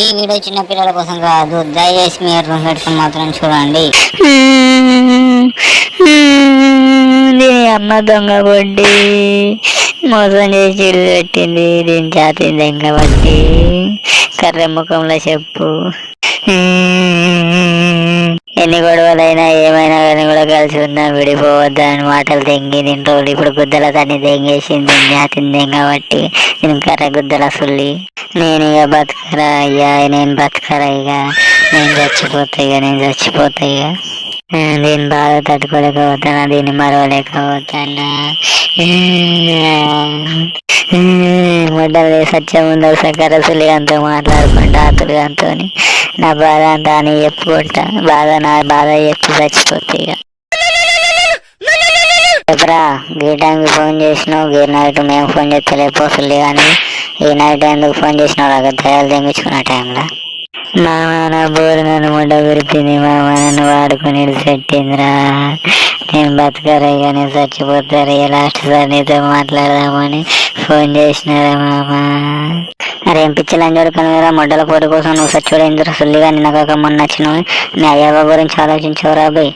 ఈ వీడియో చిన్న పిల్లల కోసం కాదు, దయచేసి మీరు రూమ్ పెట్టుకుని మాత్రం చూడండి. దీని అమ్మ దొంగ బొడ్డి మోసం చేసి ఇల్లు పెట్టింది. దీని జాతింది కాబట్టి కర్రె ముఖంలో చెప్పు. ఎన్ని గొడవలైనా ఏమైనా కానీ కూడా కలిసి ఉందా, విడిపోవద్దా అని మాటలు తెంగి దీంట్లో ఇప్పుడు గుద్దల తన్ని తెంగేసింది. జాతింది కాబట్టి దీని కర్రె గుద్దల సుల్లి. నేను ఇక బతకరా అయ్యా, నేను బతకరా, ఇక నేను చచ్చిపోతా ఇక దీన్ని బాగా తట్టుకోలేకపోతానా, దీన్ని మరవలేకపోతానా. మొడ్డలు సత్యం ఉందో సకరసులు అంతా మాట్లాడుకుంటా అతులుగాంతో నా బాధ అంతా అని చెప్పుకుంటా, నా బాధ చెప్పి చచ్చిపోతా ఇక. చెప్పరా, గీ టైంకి ఫోన్ చేసినావు, గీ నైట్ మేము ఫోన్ చేస్తే లేకపోతుంది కానీ ఈ నైట్ ఎందుకు ఫోన్ చేసినావు? అక్కడ దయాలు తెంగించుకున్న టైంలో మామ నా బోరు నన్ను ముడ్డ గురిపింది, మామ నన్ను వాడుకొని పెట్టిందిరా. నేను బతకరా ఇక, నేను చచ్చిపోతారా ఇక, లాస్ట్ సార్ నీతో మాట్లాడదామని ఫోన్ చేసినారా మామ. అరేం పిచ్చిలని చూడుకొని కదా, మొడ్డల పోటీ కోసం నువ్వు చచ్చిపోయి ఎందుకు సుల్లిగా నిన్నగాక మొన్న వచ్చినావు. నీ అయ్యవ గురించి ఆలోచించవురా బాయ్.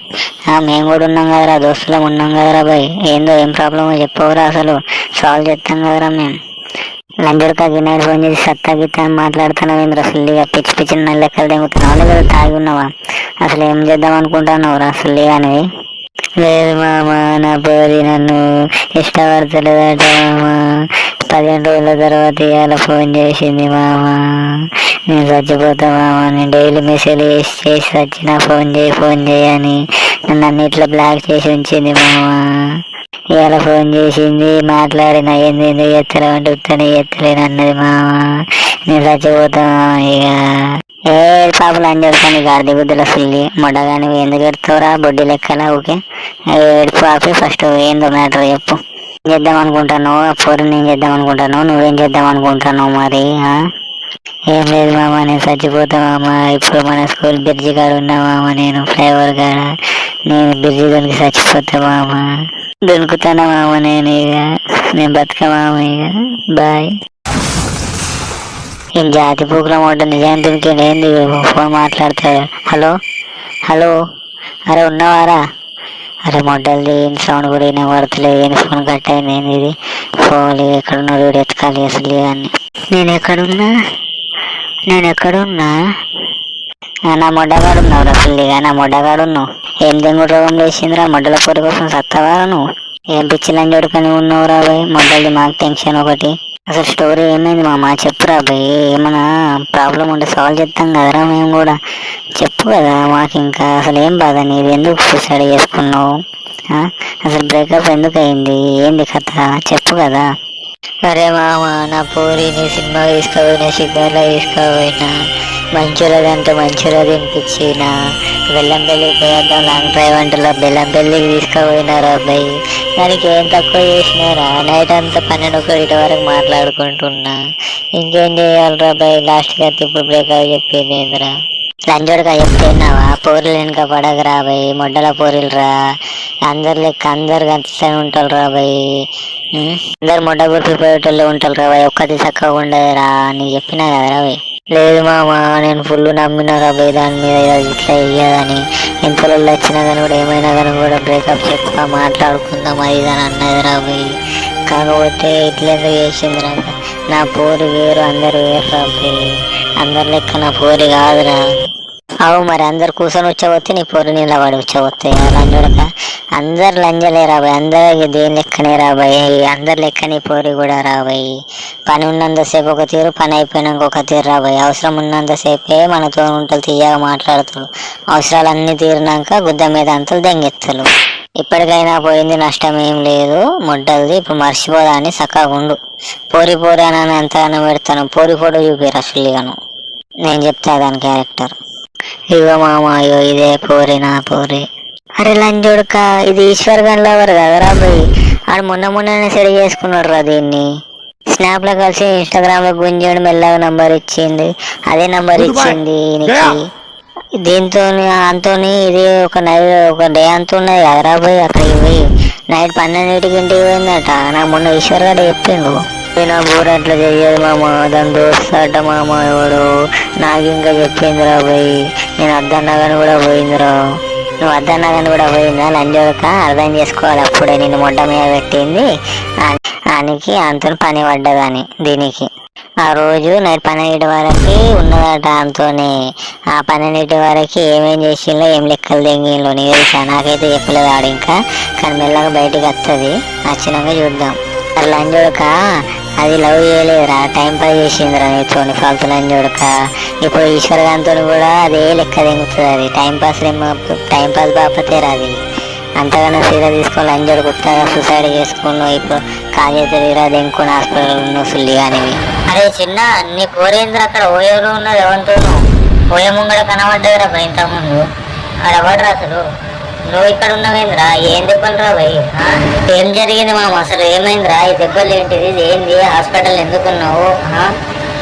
మేము కూడా ఉన్నాం కదరా, దోస్తులం ఉన్నాం కదరా బాయ్. ఏందో ఏం ప్రాబ్లమో చెప్పవురా, అసలు సాల్వ్ చేస్తాం కదరా మేము. లంజుడికా గిన్నెడు ఫోన్ చేసి సత్తా గీత మాట్లాడుతున్నావు ఏంద్ర సుల్లిగా, పిచ్చి పిచ్చి నల్ల లెక్కలు తెంగుతున్నావు లేదా తాగి ఉన్నావా? అసలు ఏం చేద్దాం అనుకుంటున్నావు రా సుల్లిగా అనేది? లేదు మామ, నా పోరి నన్ను ఇష్టపడతలేదట మామ. 15 రోజుల తర్వాత ఇవాళ ఫోన్ చేసింది మామ. నేను చచ్చిపోతా మామ, నేను డైలీ మెసేజ్ చేసి వచ్చిన ఫోన్ చేయి అని నన్ను అన్నిట్లో బ్లాక్ చేసి ఉంచింది మామ. ఇవాళ ఫోన్ చేసింది, మాట్లాడిన ఏంది ఎత్తలే అంటే ఉత్తనే ఎత్తలేను అన్నది మామ. నేను చచ్చిపోతా ఇక. ఏ పాపలు అంజాడు కానీ గాడిద గుద్దల సుల్లి మొడగాని ఎందుకు ఎడతావురా బొడ్డి లెక్కలా? ఓకే ఏడుపు ఆపి ఫస్ట్ ఏందో మ్యాటర్ చెప్పు. చేద్దాం అనుకుంటున్నావు ఆ ఫోన్, నేను చేద్దాం అనుకుంటున్నావు, నువ్వేం చేద్దాం అనుకుంటున్నావు మరి? ఏం లేదు మామ, నేను చచ్చిపోతా మామ. ఇప్పుడు మన స్కూల్ బ్రిడ్జి కాడ ఉన్నా మామ, నేను ఫ్లైఓవర్ కాడ. నేను బ్రిడ్జి దొరికి చచ్చిపోతా మామ, దొరుకుతానా మామ నేను ఇక. నేను బతక మామ ఇక, బాయ్. ఈ జాతి పూకుల మూట నిజాన్ని దొరికింది ఏంది? ఫోన్ మాట్లాడతాడు. హలో హలో, అరే ఉన్నావారా? అరే మొడ్డలది ఏం సౌండ్ కూడా ఏం పడతలేదు, ఏంది ఫోన్ కట్ అయింది ఏంది ఇది? ఫోన్ ఎక్కడున్నా వీడు ఎత్తుకాలి అసలు కానీ. నేను ఎక్కడున్నా నా మొడ్డగాడు ఉన్నావు అసలుగా, నా మొడ్డగాడు ఉన్నావు. ఏం దెంగుడు రోగం లేచిందిరా, మొడ్డల పొరి కోసం సత్తవారా నువ్వు? ఏం పిచ్చిలని చూడుకొని ఉన్నావు రా బాయ్? మొడ్డలది మాకు టెన్షన్ ఒకటి. అసలు స్టోరీ ఏమైంది మామ చెప్పురా బాయ్. ఏమన్నా ప్రాబ్లం ఉంటే సాల్వ్ చేస్తాం కదరా మేము కూడా, చెప్పు కదా మాకు. ఇంకా అసలు ఏం బాధ నీది? ఎందుకు సూసైడ్ చేసుకున్నావు? అసలు బ్రేకప్ ఎందుకు అయింది? ఏంది కథ చెప్పు కదా. అరే మామ, నా పోరిని సినిమా తీసుకోపోయినా, సిగ్నల్లో తీసుకోపోయినా, మంచిరాదంటే మంచిరా తినిపించిన, బెల్లంపల్లికి పోయేద్దాం లాంగ్ డ్రైవ్ అంటలో బెల్లంపల్లికి తీసుకుపోయినారా అబ్బాయి. దానికి ఏం తక్కువ చేసినారా? నైట్ అంతా 12-1 వరకు మాట్లాడుకుంటున్నా. ఇంకేం చేయాలరా అబ్బాయి? లాస్ట్కి అయితే ఇప్పుడు బ్రేకప్ చెప్పింది ఏందిరా? లంజోడుగా చెప్తున్నావా? పోరీలు వెనుక పడగరా బాయ్, మొడ్డల పోరీలు రా. అందరు లెక్క అందరు కలిసి ఉంటారు రా బాయ్. అందరు మొడ్డ గుర్తిపోయేటోళ్ళు ఉంటారు రా బాయ్, ఒక్కటి చక్కగా ఉండదురా. నీకు చెప్పినా కదరా బాయ్. లేదు మామ, నేను ఫుల్ నమ్మినా రా బాయ్ దాని మీద, ఇట్లా ఇయ్యదని. ఎంతలో వచ్చినా కానీ కూడా ఏమైనా కానీ కూడా బ్రేకప్ చెప్పుగా మాట్లాడుకుందాం అది అని అన్నది రా బాయ్. కాకపోతే ఇట్లా ఎందుకు చేసింది రా? నా పోరు వేరు, అందరు వేరు రా బాయ్. అందరు లెక్క నా పోరి కాదురా. అవు మరి అందరు కూర్చొని వచ్చవస్తే నీ పొరి నిలబడి వచ్చవస్తాయి లంజుడక. అందరు లంజలే రాబాయి, అందరికి దేని లెక్కనే రాబాయి. అందరు లెక్క నీ పోరి కూడా రాబాయి. పని ఉన్నంతసేపు ఒక తీరు, పని అయిపోయినాక ఒక తీరు రాబాయి. అవసరం ఉన్నంతసేపే మనతో ఉంటలు తీయగా మాట్లాడుతారు, అవసరాలన్నీ తీరినాక గుద్ద మీద అంతలు దెంగెత్తలు. ఇప్పటికైనా పోయింది నష్టం ఏం లేదు, మొడ్డలది ఇప్పుడు మర్చిపోదా అని చక్కగా ఉండు. పోరి అని ఎంతగానో పెడతాను, పోరి ఫోటో చూపిరా సుల్లిగాను, నేను చెప్తా దాని క్యారెక్టర్. ఇగో మామ, అయ్యో ఇదే పోరి, నా పోరి. అరే లంజోడుక, ఇది ఈశ్వర్ గన్లో ఎవరు కదరా బాయ్? ఆడు మొన్ననే సెడి చేసుకున్నాడు రా దీన్ని. స్నాప్ లో కలిసి ఇన్స్టాగ్రామ్ లో గుంజాడు, మెల్లగా నంబర్ ఇచ్చింది, అదే నంబర్ ఇచ్చింది ఈయనకి. దీంతో అంతోని ఇది ఒక డే అంత ఉన్నది కదరా బాయ్. అక్కడికి పోయి నైట్ 12ంటికి ఇంటికి పోయిందట. నాకు మొన్న ఈశ్వర్ గారు చెప్పిండు. నా బోర్ అట్లా చెయ్యదు మామ, దాని దోస్తాట మామ ఎవడు నాకు ఇంకా చెప్పిందిరా పోయి, నేను వద్దన్నా కానీ కూడా పోయిందిరా. నువ్వు వద్దన్నా కానీ కూడా పోయిందా లంజోడక, అర్థం చేసుకోవాలి. అప్పుడే నిన్ను మొడ్డ మీద పెట్టింది ఆనికి, అంతో పని పడ్డదని దీనికి. ఆ రోజు నైట్ 12 వరకు ఉన్నదట అంతోనే. ఆ 12 వరకు ఏమేం చేసిందో ఏం లెక్కలు తెంగిలో నీకు తెలుసా? నాకైతే చెప్పలేదు ఆడు ఇంకా, కానీ మెల్లగా బయటికి వస్తుంది, వచ్చినాక చూద్దాం. లంజోడక అది లవ్ చేయలేదురా, టైం పాస్ చేసిందిరా నీతో ఫాల్తు లంజోడక. ఇప్పుడు ఈశ్వర్ గాంతో కూడా అదే లెక్క తెంగుతుంది, అది టైం పాస్ బాపతే రాది. అంతగానో సీదా తీసుకొని లంజోడు కొత్తగా సూసైడ్ చేసుకున్నావు, ఇప్పుడు కాజేతీరా దెంకుని హాస్పిటల్ ఉన్నావు సుల్లి కానివి. అరే చిన్న, నీ పోరేంద్ర అక్కడ ఓయరు ఉన్నది ఎవరితోనూ? ఓయ ముంగడ కనబడ్డదిరా భయ్ ఇంతకుముందు. ఆడబడరా అసలు, నువ్వు ఇక్కడ ఉన్నావేంద్రా? ఏం దెబ్బలు రా భయ్? ఏం జరిగింది మామ, అసలు ఏమైందిరా? ఈ దెబ్బలు ఏంటిది, ఇది ఏంది? హాస్పిటల్ ఎందుకున్నావు?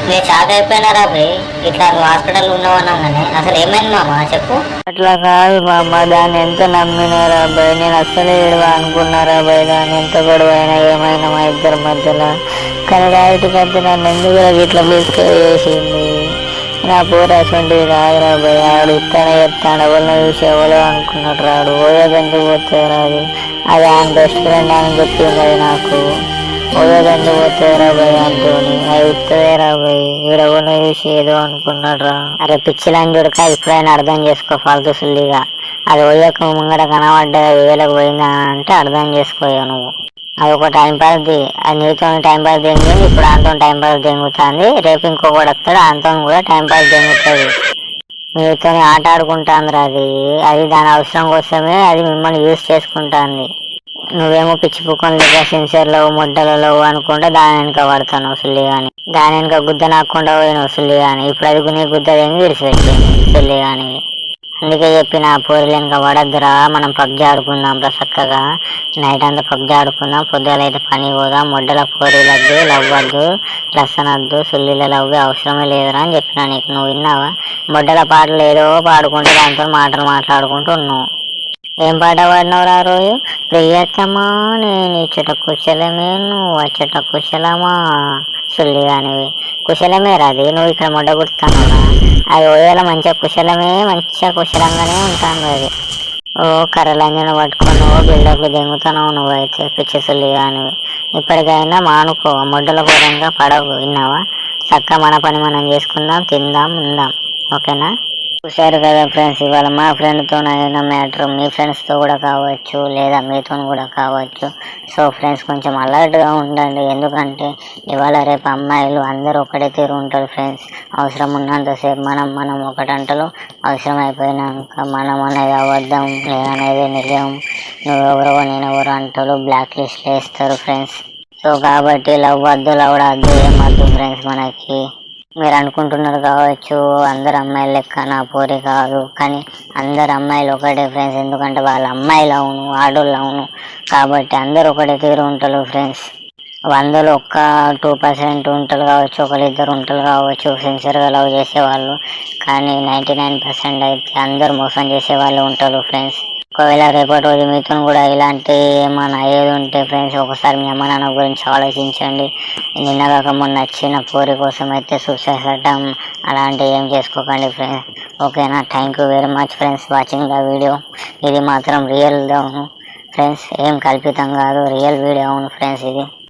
నేను షాక్ అయిపోయినారా భయ్, ఇట్లా నువ్వు హాస్పిటల్ ఉన్నావు అన్నాగానే. అసలు ఏమైంది మామ చెప్పు. అట్లా కాదు మామ, దాన్ని ఎంత నమ్మినారా భయ్, నేను అస్సలే ఏడువా అనుకున్నారా భయ్. దాన్ని ఎంత గొడవ అయినా ఏమైనా మా ఇద్దరి మధ్యలో, కానీ రాయిటికి అయితే నన్ను ఎందుకు ఇట్లా బిస్కెట్ చేసింది. నా పోరాసుంటిది కాదురా భయ్, ఆడు ఇస్తానే చెప్తాను, ఎవరిని చూసి ఎవరో అనుకున్నాడు రాడు. ఓయోగందుకు పోతే రాదు, అది ఆయన బెస్ట్ ఫ్రెండ్ అని చెప్పింది అది నాకు. ఓయోగందుకు పోతే రా భయ్ అంటూని, అది ఇస్తుందే రా భయ్, ఈడెవరిని చూసి ఏదో అనుకున్నాడు రా. అరే పిచ్చిలని చూడక ఇప్పుడైనా అర్థం చేసుకో ఫాల్తు సుల్లిగా. అది ఓయోక ముంగడ కనబడ్డా వేలకు పోయిందా అంటే అర్థం చేసుకోయా నువ్వు. అది ఒక టైం పాస్ది, అది నీతో టైం పాస్ దెంగింది, ఇప్పుడు ఆంతో టైం పాస్ దెంగుతుంది. రేపు ఇంకొకటి వస్తాడు, ఆంతో కూడా టైం పాస్ దెంగుతుంది. మీతో ఆట ఆడుకుంటుంది అది, అది దాని అవసరం కోసమే అది మిమ్మల్ని యూజ్ చేసుకుంటుంది. నువ్వేమో పిచ్చి పుక్కలు లేక సిన్సియర్లో ముడ్డలలో అనుకుంటే దాని వెనుక పడతాను సుల్లి కానీ, దాని వెనుక గుద్ద నాకుండా పోయినావు సుల్లి కానీ. ఇప్పుడు అది నీ గుద్ద దెంగి విడిచిపెట్టింది సుల్లి కానీ. అందుకే చెప్పిన పోరులు వెనుక పడద్దురా, మనం పబ్జి ఆడుకుందాం రా చక్కగా. నైట్ అంతా పబ్జి ఆడుకుందాం, పొద్దుగాల అయితే పని పోదాం. మొడ్డల పోరీలద్దు, లవ్ వద్దు, లస్సనద్దు, సుల్లిల లవ్ అవసరమే లేదురా అని చెప్పిన నీకు. నువ్వు విన్నావా? మొడ్డల పాటలు ఏదో పాడుకుంటూ దాంతో మాటలు మాట్లాడుకుంటూ ఉన్నావు. ఏం పాట పాడినవురా ఆ రోజు? ప్రియతమా నేను ఇచ్చట కుశలమే, నువ్వు వచ్చట కుశలమా సుల్లి కానివి. కుశలమే రాది, నువ్వు ఇక్కడ మొడ్డ కుడుతున్నావురా. అది ఓయేలా మంచిగా కుశలమే, మంచిగా కుశలంగానే ఉంటాను అది. ఓ కర్రలంజన పట్టుకొని ఓ బిల్డప్లు దెంగుతున్నావు నువ్వైతే పిచ్చి సుల్లి కానివి. ఇప్పటికైనా మానుకో, మొడ్డల పూరంగా పడవు, విన్నావా? చక్కగా మన పని మనం చేసుకుందాం, తిందాం, ఉందాం, ఓకేనా? చూశారు కదా ఫ్రెండ్స్, ఇవాళ మా ఫ్రెండ్తో అయిన మ్యాటర్ మీ ఫ్రెండ్స్తో కూడా కావచ్చు, లేదా మీతో కూడా కావచ్చు. సో ఫ్రెండ్స్ కొంచెం అలర్ట్గా ఉండండి, ఎందుకంటే ఇవాళ రేపు అమ్మాయిలు అందరూ ఒకటే తీరు ఉంటారు ఫ్రెండ్స్. అవసరం ఉన్నంతసేపు మనం ఒకటంటలు, అవసరం అయిపోయినాక మనం అనేది అబద్ధం, నేననేది నిజం, నువ్వెవరో నేనెవరో అంటలు బ్లాక్ లిస్ట్లో వేస్తారు ఫ్రెండ్స్. సో కాబట్టి లవ్ వద్దు, లవడద్దు, ఏమద్దు ఫ్రెండ్స్ మనకి. మీరు అనుకుంటున్నారు కావచ్చు అందరు అమ్మాయిలు లెక్క నా పోరి కాదు, కానీ అందరు అమ్మాయిలు ఒకటే ఫ్రెండ్స్. ఎందుకంటే వాళ్ళ అమ్మాయిలు అవును, ఆడోళ్ళు అవును, కాబట్టి అందరు ఒకటే తీరు ఉంటారు ఫ్రెండ్స్. 100లో ఒక్క 2% ఉంటారు కావచ్చు, ఒకరిద్దరు ఉంటారు కావచ్చు సిన్సియర్గా లవ్ చేసేవాళ్ళు, కానీ 99% అయితే అందరు మోసం చేసే వాళ్ళు ఉంటారు ఫ్రెండ్స్. ఒకవేళ రేపటి రోజు మీతో కూడా ఇలాంటి ఏమైనా అయ్యేది ఉంటే ఫ్రెండ్స్, ఒకసారి మీ అమ్మ నాన్న గురించి ఆలోచించండి. నిన్నగాక మొన్న వచ్చిన పోరి కోసం అయితే సూసైడ్ అటం అలాంటివి ఏం చేసుకోకండి ఫ్రెండ్స్, ఓకేనా? Thank you very much friends watching the video. ఇది మాత్రం రియల్ అవును ఫ్రెండ్స్, ఏం కల్పితం కాదు, రియల్ వీడియో అవును ఫ్రెండ్స్ ఇది.